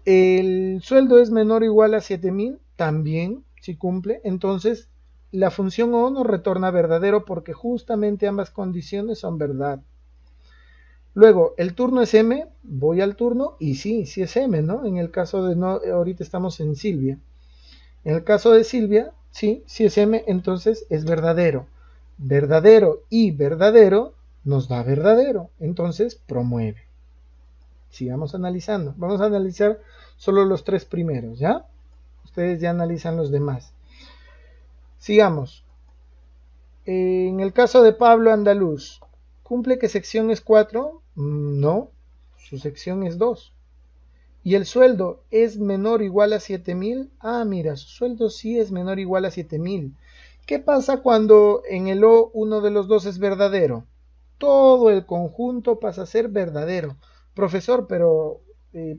Speaker 1: El sueldo es menor o igual a 7.000, también, si cumple. Entonces, la función O nos retorna verdadero porque justamente ambas condiciones son verdad. Luego, el turno es M, voy al turno y sí es M, ¿no? En el caso de no, ahorita estamos en Silvia. En el caso de Silvia, sí es M, entonces es verdadero. Verdadero y verdadero nos da verdadero, entonces promueve. Sigamos analizando. Vamos a analizar solo los tres primeros, ¿ya? Ustedes ya analizan los demás. Sigamos. En el caso de Pablo Andaluz, ¿cumple que sección es 4? No, su sección es 2. ¿Y el sueldo es menor o igual a 7.000? Ah, mira, su sueldo sí es menor o igual a 7.000. ¿Qué pasa cuando en el O uno de los dos es verdadero? Todo el conjunto pasa a ser verdadero. Profesor, pero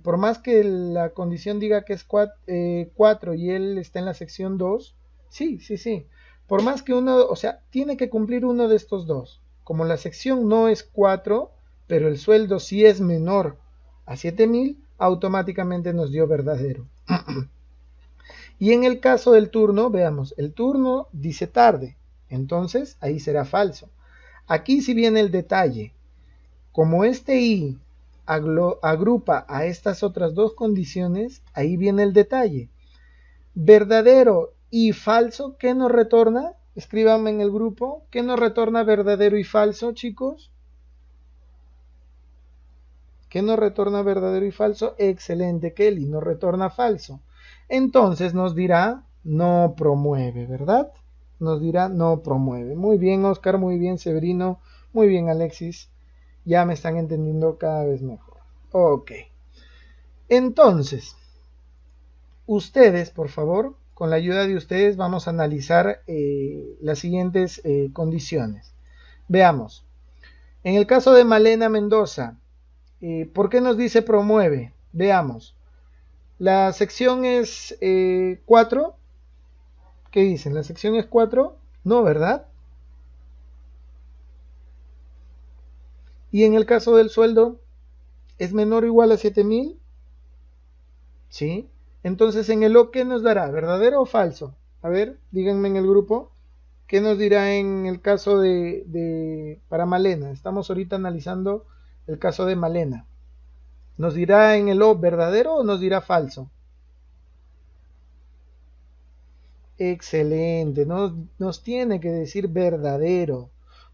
Speaker 1: por más que la condición diga que es 4 y él está en la sección 2, sí, sí, sí. Por más que uno, o sea, tiene que cumplir uno de estos dos. Como la sección no es 4, pero el sueldo sí es menor a 7.000, automáticamente nos dio verdadero. Y en el caso del turno, veamos, el turno dice tarde, entonces ahí será falso. Aquí sí viene el detalle. Como este i agrupa a estas otras dos condiciones, ahí viene el detalle. Verdadero y falso, ¿qué nos retorna? Escríbanme en el grupo, ¿qué nos retorna verdadero y falso, chicos? ¿Qué nos retorna verdadero y falso? Excelente, Kelly, nos retorna falso. Entonces nos dirá no promueve, ¿verdad? Nos dirá no promueve. Muy bien, Oscar, muy bien, Severino, muy bien, Alexis. Ya me están entendiendo cada vez mejor. Ok. Entonces, ustedes, por favor, con la ayuda de ustedes vamos a analizar las siguientes condiciones. Veamos. En el caso de Malena Mendoza, ¿por qué nos dice promueve? Veamos. La sección es 4. ¿Qué dicen? ¿La sección es 4? No, ¿verdad? Y en el caso del sueldo, ¿es menor o igual a 7.000? Sí. Entonces, en el O, ¿qué nos dará? ¿Verdadero o falso? A ver, díganme en el grupo. ¿Qué nos dirá en el caso para Malena? Estamos ahorita analizando el caso de Malena. ¿Nos dirá en el O verdadero o nos dirá falso? Excelente, nos tiene que decir verdadero.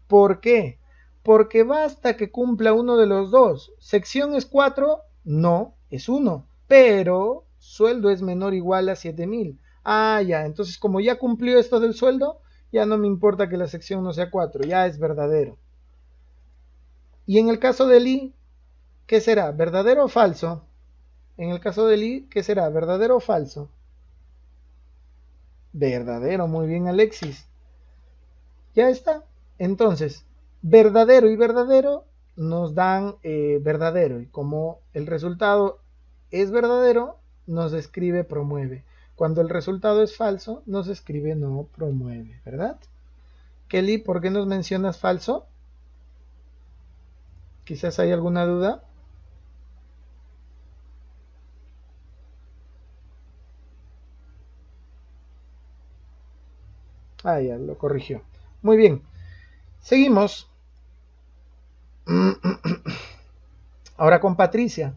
Speaker 1: ¿Por qué? Porque basta que cumpla uno de los dos. ¿Sección es 4? No, es 1. Pero sueldo es menor o igual a 7.000. Ah, ya, entonces como ya cumplió esto del sueldo, ya no me importa que la sección no sea 4, ya es verdadero. Y en el caso del I, ¿qué será? ¿Verdadero o falso? En el caso del I, ¿qué será? ¿Verdadero o falso? Verdadero, muy bien, Alexis. Ya está. Entonces, verdadero y verdadero nos dan verdadero. Y como el resultado es verdadero, nos escribe promueve. Cuando el resultado es falso, nos escribe no promueve, ¿verdad? Kelly, ¿por qué nos mencionas falso? Quizás hay alguna duda. Ah, ya lo corrigió. Muy bien. Seguimos. Ahora con Patricia.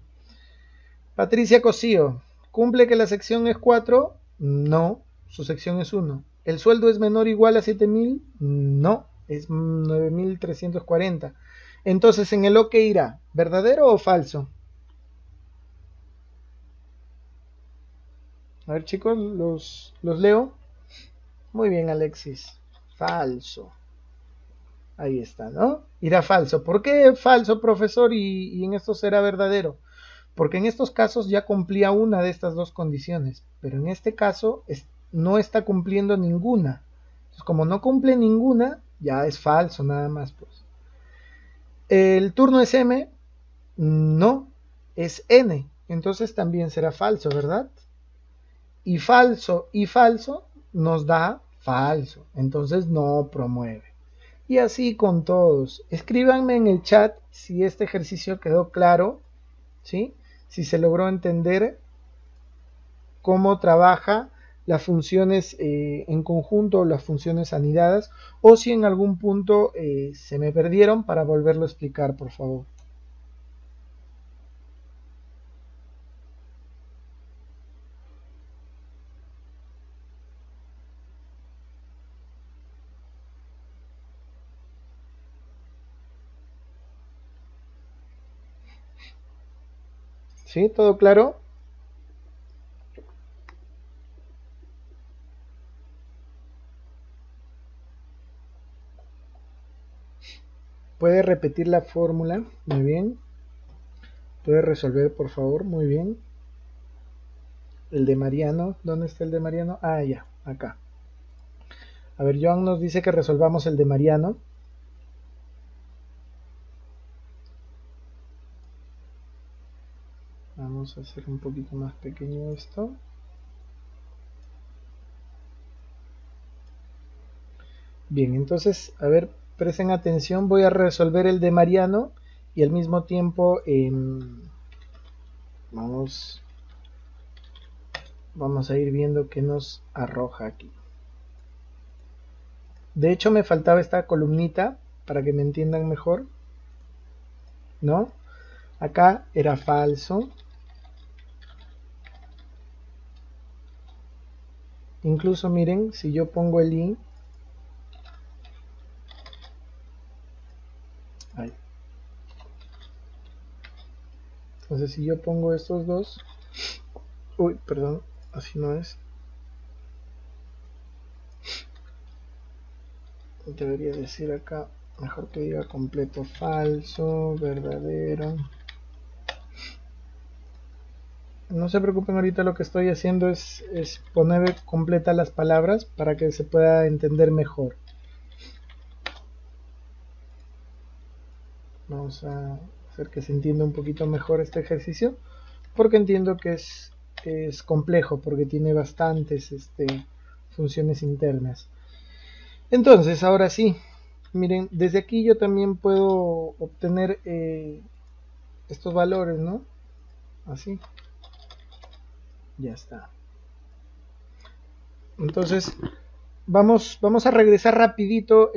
Speaker 1: Patricia Cosío. ¿Cumple que la sección es 4? No, su sección es 1. ¿El sueldo es menor o igual a 7.000? No, es 9.340. Entonces, ¿en el O qué irá? ¿Verdadero o falso? A ver, chicos, los leo. Muy bien, Alexis. Falso. Ahí está, ¿no? Irá falso. ¿Por qué falso, profesor? Y en esto será verdadero. Porque en estos casos ya cumplía una de estas dos condiciones, pero en este caso no está cumpliendo ninguna. Entonces, como no cumple ninguna, ya es falso nada más. Pues. El turno es M, no, es N, entonces también será falso, ¿verdad? Y falso nos da falso, entonces no promueve. Y así con todos. Escríbanme en el chat si este ejercicio quedó claro, ¿sí? Si se logró entender cómo trabaja las funciones en conjunto o las funciones anidadas, o si en algún punto se me perdieron para volverlo a explicar, por favor. ¿Sí? ¿Todo claro? Puede repetir la fórmula, muy bien. Puede resolver, por favor, muy bien. El de Mariano, ¿dónde está el de Mariano? Ah, ya, acá. A ver, Joan nos dice que resolvamos el de Mariano. Vamos a hacer un poquito más pequeño esto. Bien, entonces, a ver, presten atención, voy a resolver el de Mariano y al mismo tiempo vamos a ir viendo qué nos arroja aquí. De hecho, me faltaba esta columnita para que me entiendan mejor, ¿no? Acá era falso. Incluso miren, si yo pongo el i, ahí. Entonces si yo pongo estos dos, uy, perdón, así no es. Debería decir acá, mejor que diga completo, falso, verdadero. No se preocupen, ahorita lo que estoy haciendo es poner completa las palabras para que se pueda entender mejor. Vamos a hacer que se entienda un poquito mejor este ejercicio, porque entiendo que es complejo, porque tiene bastantes funciones internas. Entonces, ahora sí, miren, desde aquí yo también puedo obtener estos valores, ¿no? Así. Ya está. Entonces, vamos a regresar rapidito,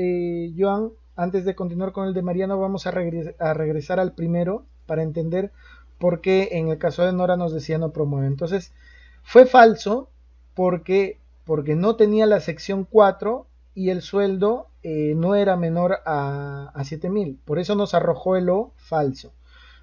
Speaker 1: Joan. Antes de continuar con el de Mariano, vamos a regresar al primero para entender por qué en el caso de Nora nos decía no promueve. Entonces, fue falso porque no tenía la sección 4 y el sueldo no era menor a 7.000. Por eso nos arrojó el O falso.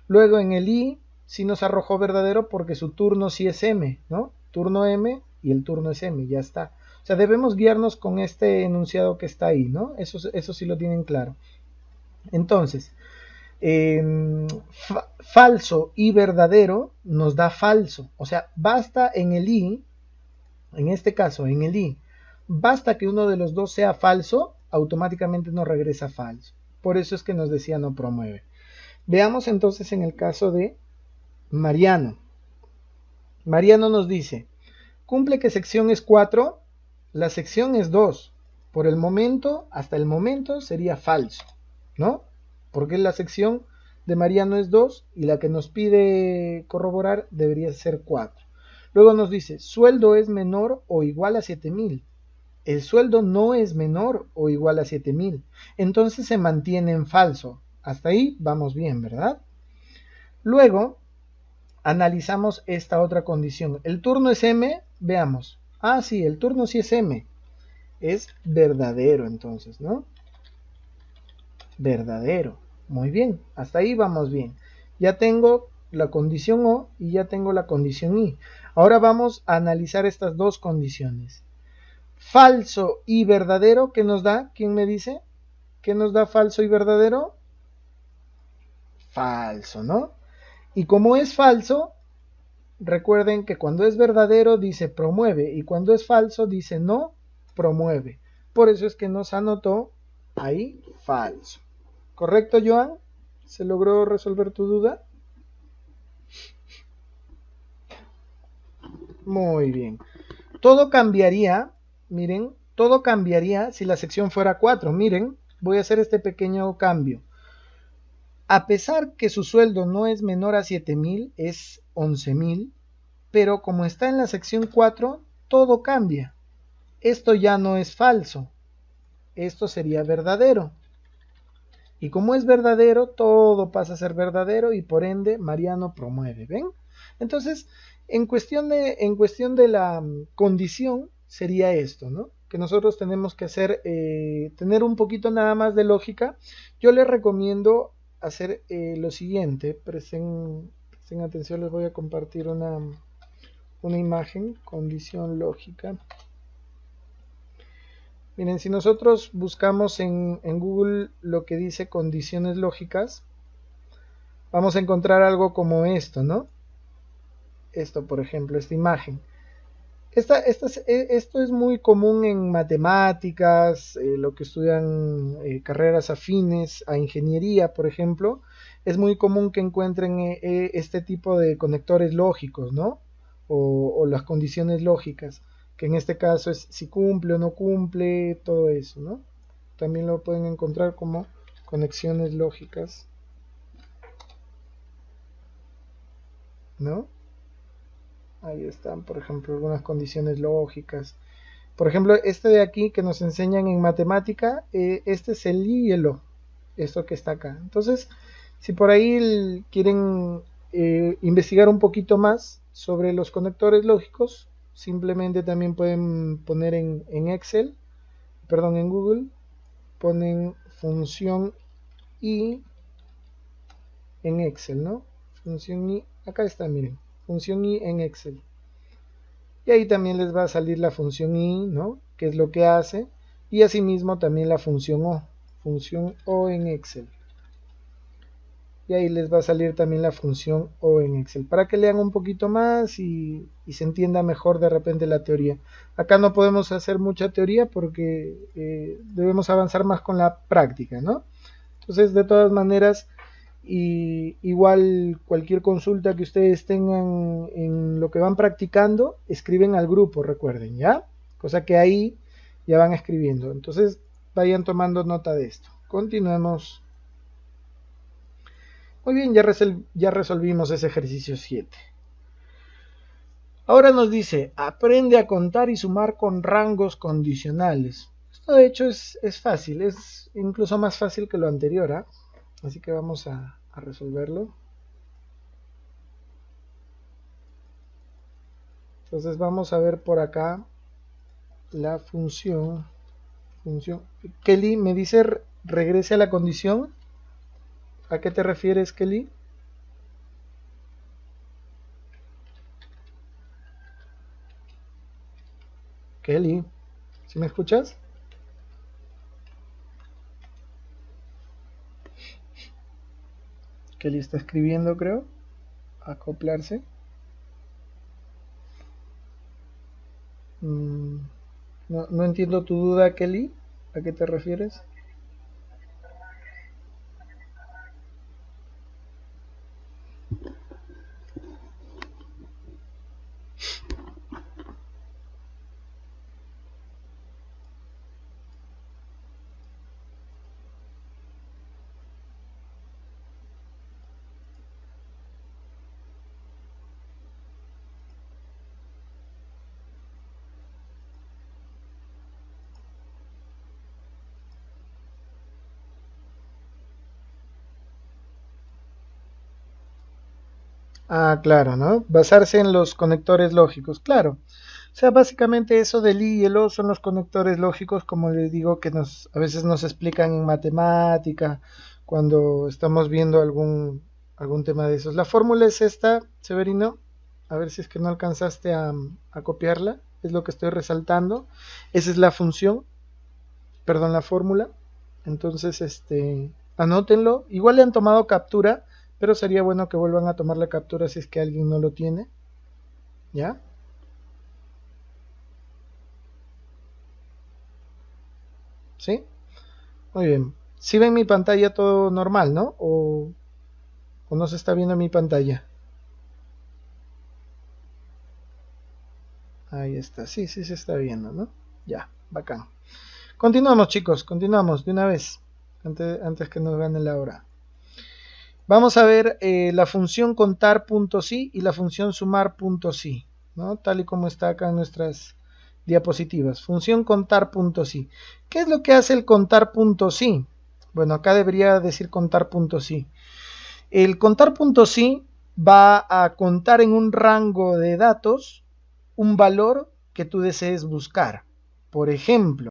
Speaker 1: Luego en el I sí nos arrojó verdadero porque su turno sí es M, ¿no? Turno M y el turno es M, ya está. O sea, debemos guiarnos con este enunciado que está ahí, ¿no? Eso sí lo tienen claro. Entonces, falso y verdadero nos da falso. O sea, basta en el I, en este caso, en el I, basta que uno de los dos sea falso, automáticamente nos regresa falso. Por eso es que nos decía no promueve. Veamos entonces en el caso de Mariano. Mariano nos dice, cumple que sección es 4, la sección es 2. Por el momento, hasta el momento sería falso, ¿no? Porque la sección de Mariano es 2 y la que nos pide corroborar debería ser 4. Luego nos dice, sueldo es menor o igual a 7.000. El sueldo no es menor o igual a 7.000. Entonces se mantiene en falso. Hasta ahí vamos bien, ¿verdad? Luego analizamos esta otra condición. El turno es M, veamos. Ah, sí, el turno sí es M. Es verdadero entonces, ¿no? Verdadero. Muy bien, hasta ahí vamos bien. Ya tengo la condición O y ya tengo la condición I. Ahora vamos a analizar estas dos condiciones. Falso y verdadero, ¿qué nos da? ¿Quién me dice? ¿Qué nos da falso y verdadero? Falso, ¿no? Y como es falso, recuerden que cuando es verdadero dice promueve y cuando es falso dice no promueve. Por eso es que nos anotó ahí falso. ¿Correcto, Joan? ¿Se logró resolver tu duda? Muy bien. Todo cambiaría, miren, todo cambiaría si la sección fuera 4. Miren, voy a hacer este pequeño cambio. A pesar que su sueldo no es menor a 7.000, es 11.000, pero como está en la sección 4, todo cambia. Esto ya no es falso, esto sería verdadero. Y como es verdadero, todo pasa a ser verdadero y por ende Mariano promueve, ¿ven? Entonces, en cuestión de la condición sería esto, ¿no? Que nosotros tenemos que hacer, tener un poquito nada más de lógica. Yo les recomiendo hacer lo siguiente, presten atención, les voy a compartir una imagen, condición lógica. Miren, si nosotros buscamos en Google lo que dice condiciones lógicas, vamos a encontrar algo como esto, ¿no? Esto, por ejemplo, esta imagen. Esto es muy común en matemáticas, lo que estudian carreras afines a ingeniería, por ejemplo. Es muy común que encuentren este tipo de conectores lógicos, ¿no? O las condiciones lógicas, que en este caso es si cumple o no cumple, todo eso, ¿no? También lo pueden encontrar como conexiones lógicas, ¿no? Ahí están, por ejemplo, algunas condiciones lógicas. Por ejemplo, este de aquí que nos enseñan en matemática, este es el I y el O, esto que está acá. Entonces, si por ahí quieren investigar un poquito más sobre los conectores lógicos, simplemente también pueden poner en Excel, perdón, en Google, ponen función I en Excel, ¿no? Función I, acá está, miren, función I en Excel. Y ahí también les va a salir la función I, ¿no? Que es lo que hace. Y asimismo también la función O en Excel. Y ahí les va a salir también la función O en Excel. Para que lean un poquito más y se entienda mejor de repente la teoría. Acá no podemos hacer mucha teoría porque debemos avanzar más con la práctica, ¿no? Entonces, de todas maneras, igual cualquier consulta que ustedes tengan en lo que van practicando, escriben al grupo, recuerden, ¿ya? Cosa que ahí ya van escribiendo. Entonces vayan tomando nota de esto. Continuemos. Muy bien, ya resolvimos ese ejercicio 7. Ahora nos dice, aprende a contar y sumar con rangos condicionales. Esto de hecho es fácil, es incluso más fácil que lo anterior, ¿eh? Así que vamos a resolverlo. Entonces vamos a ver por acá la función. Kelly me dice regrese a la condición. ¿A qué te refieres, Kelly? Kelly, ¿sí me escuchas? Kelly está escribiendo, creo. Acoplarse. No entiendo tu duda, Kelly. ¿A qué te refieres? Ah, claro, ¿no? Basarse en los conectores lógicos, claro. O sea, básicamente eso del I y el O son los conectores lógicos, como les digo, que a veces nos explican en matemática, cuando estamos viendo algún tema de esos. La fórmula es esta, Severino. A ver si es que no alcanzaste a copiarla. Es lo que estoy resaltando. Esa es la función, perdón, la fórmula. Entonces, anótenlo. Igual le han tomado captura, pero sería bueno que vuelvan a tomar la captura si es que alguien no lo tiene. ¿Ya? ¿Sí? Muy bien. Si ven mi pantalla todo normal, ¿no? O no se está viendo mi pantalla. Ahí está. Sí, sí se está viendo, ¿no? Ya, bacán. Continuamos, chicos. Continuamos de una vez. Antes que nos gane la hora. Vamos a ver la función contar.si y la función sumar.si, ¿no? Tal y como está acá en nuestras diapositivas. Función contar.si. ¿Qué es lo que hace el contar.si? Bueno, acá debería decir contar.si. El contar.si va a contar en un rango de datos un valor que tú desees buscar. Por ejemplo,